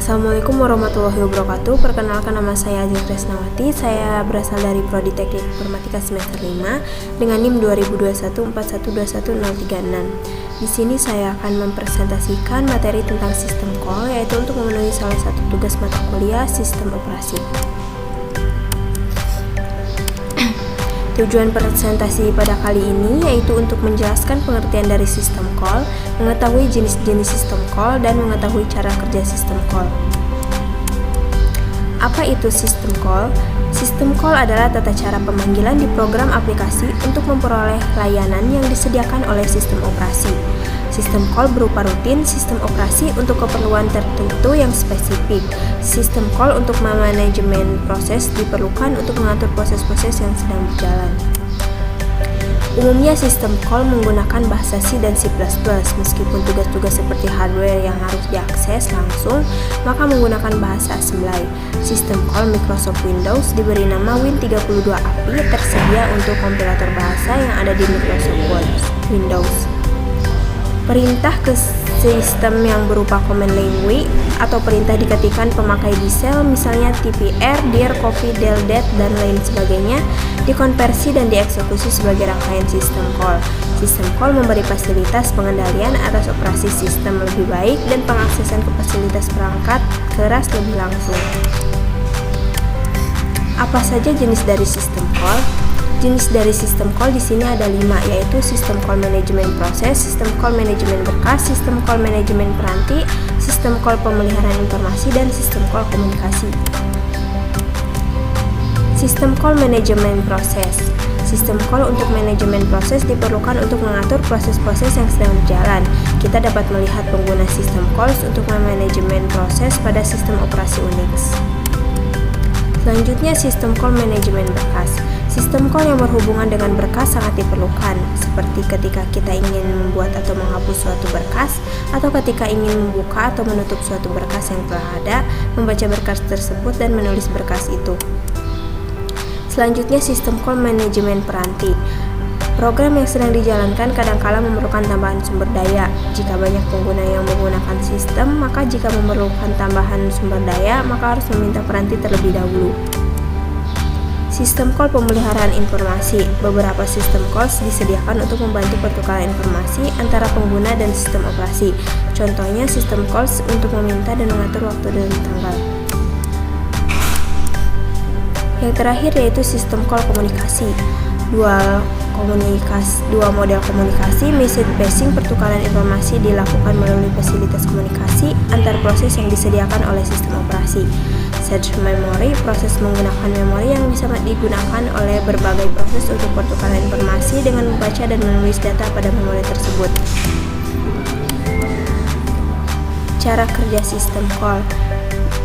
Assalamualaikum warahmatullahi wabarakatuh. Perkenalkan, nama saya Ajeng Tresnawati. Saya berasal dari Prodi Teknik Informatika semester 5 dengan NIM 202141211036. Di sini saya akan mempresentasikan materi tentang sistem call, yaitu untuk memenuhi salah satu tugas mata kuliah sistem operasi. Tujuan presentasi pada kali ini yaitu untuk menjelaskan pengertian dari sistem call, mengetahui jenis-jenis sistem call, dan mengetahui cara kerja sistem call. Apa itu sistem call? Sistem call adalah tata cara pemanggilan di program aplikasi untuk memperoleh layanan yang disediakan oleh sistem operasi. Sistem call berupa rutin sistem operasi untuk keperluan tertentu yang spesifik. Sistem call untuk manajemen proses diperlukan untuk mengatur proses-proses yang sedang berjalan. Umumnya sistem call menggunakan bahasa C dan C++, meskipun tugas-tugas seperti hardware yang harus diakses langsung, maka menggunakan bahasa assembly. Sistem call Microsoft Windows diberi nama Win32 API tersedia untuk kompilator bahasa yang ada di Microsoft Windows. Perintah ke sistem yang berupa command language atau perintah diketikkan pemakai di sel, misalnya tpr, dir, copy, del, det, dan lain sebagainya, dikonversi dan dieksekusi sebagai rangkaian sistem call. Sistem call memberi fasilitas pengendalian atas operasi sistem lebih baik dan pengaksesan ke fasilitas perangkat keras lebih langsung. Apa saja jenis dari sistem call? Jenis dari sistem call di sini ada 5, yaitu sistem call manajemen proses, sistem call manajemen berkas, sistem call manajemen peranti, sistem call pemeliharaan informasi, dan sistem call komunikasi. Sistem call manajemen proses. Sistem call untuk manajemen proses diperlukan untuk mengatur proses-proses yang sedang berjalan. Kita dapat melihat pengguna sistem calls untuk manajemen proses pada sistem operasi Unix. Selanjutnya, sistem call manajemen berkas. Sistem call yang berhubungan dengan berkas sangat diperlukan, seperti ketika kita ingin membuat atau menghapus suatu berkas, atau ketika ingin membuka atau menutup suatu berkas yang telah ada, membaca berkas tersebut, dan menulis berkas itu. Selanjutnya, sistem call manajemen peranti. Program yang sedang dijalankan kadangkala memerlukan tambahan sumber daya. Jika banyak pengguna yang menggunakan sistem, maka jika memerlukan tambahan sumber daya, maka harus meminta peranti terlebih dahulu. Sistem call pemeliharaan informasi. Beberapa sistem calls disediakan untuk membantu pertukaran informasi antara pengguna dan sistem operasi. Contohnya sistem calls untuk meminta dan mengatur waktu dan tanggal. Yang terakhir yaitu sistem call komunikasi. Dua model komunikasi, message passing, pertukaran informasi dilakukan melalui fasilitas komunikasi antar proses yang disediakan oleh sistem operasi. Search memory, proses menggunakan memori yang bisa digunakan oleh berbagai proses untuk pertukaran informasi dengan membaca dan menulis data pada memori tersebut. Cara kerja sistem call.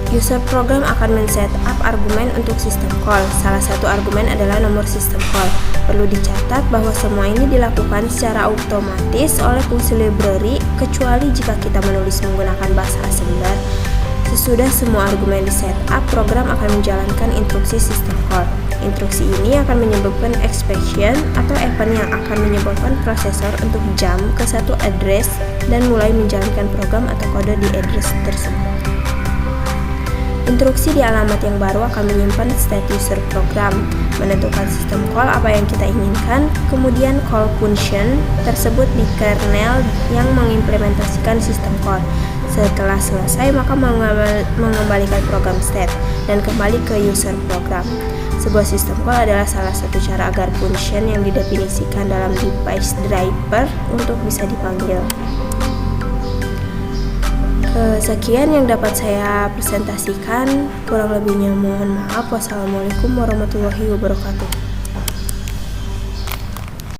User program akan men-setup argumen untuk sistem call. Salah satu argumen adalah nomor sistem call. Perlu dicatat bahwa semua ini dilakukan secara otomatis oleh fungsi library, kecuali jika kita menulis menggunakan bahasa assembler. Sesudah semua argumen di-setup, program akan menjalankan instruksi sistem call. Instruksi ini akan menyebabkan exception atau event yang akan menyebabkan prosesor untuk jump ke satu address dan mulai menjalankan program atau kode di address tersebut. Instruksi di alamat yang baru akan menyimpan state user program, menentukan sistem call apa yang kita inginkan, kemudian call function tersebut di kernel yang mengimplementasikan sistem call. Setelah selesai, maka mengembalikan program state dan kembali ke user program. Sebuah sistem call adalah salah satu cara agar function yang didefinisikan dalam device driver untuk bisa dipanggil. Sekian yang dapat saya presentasikan, kurang lebihnya mohon maaf. Wassalamualaikum warahmatullahi wabarakatuh.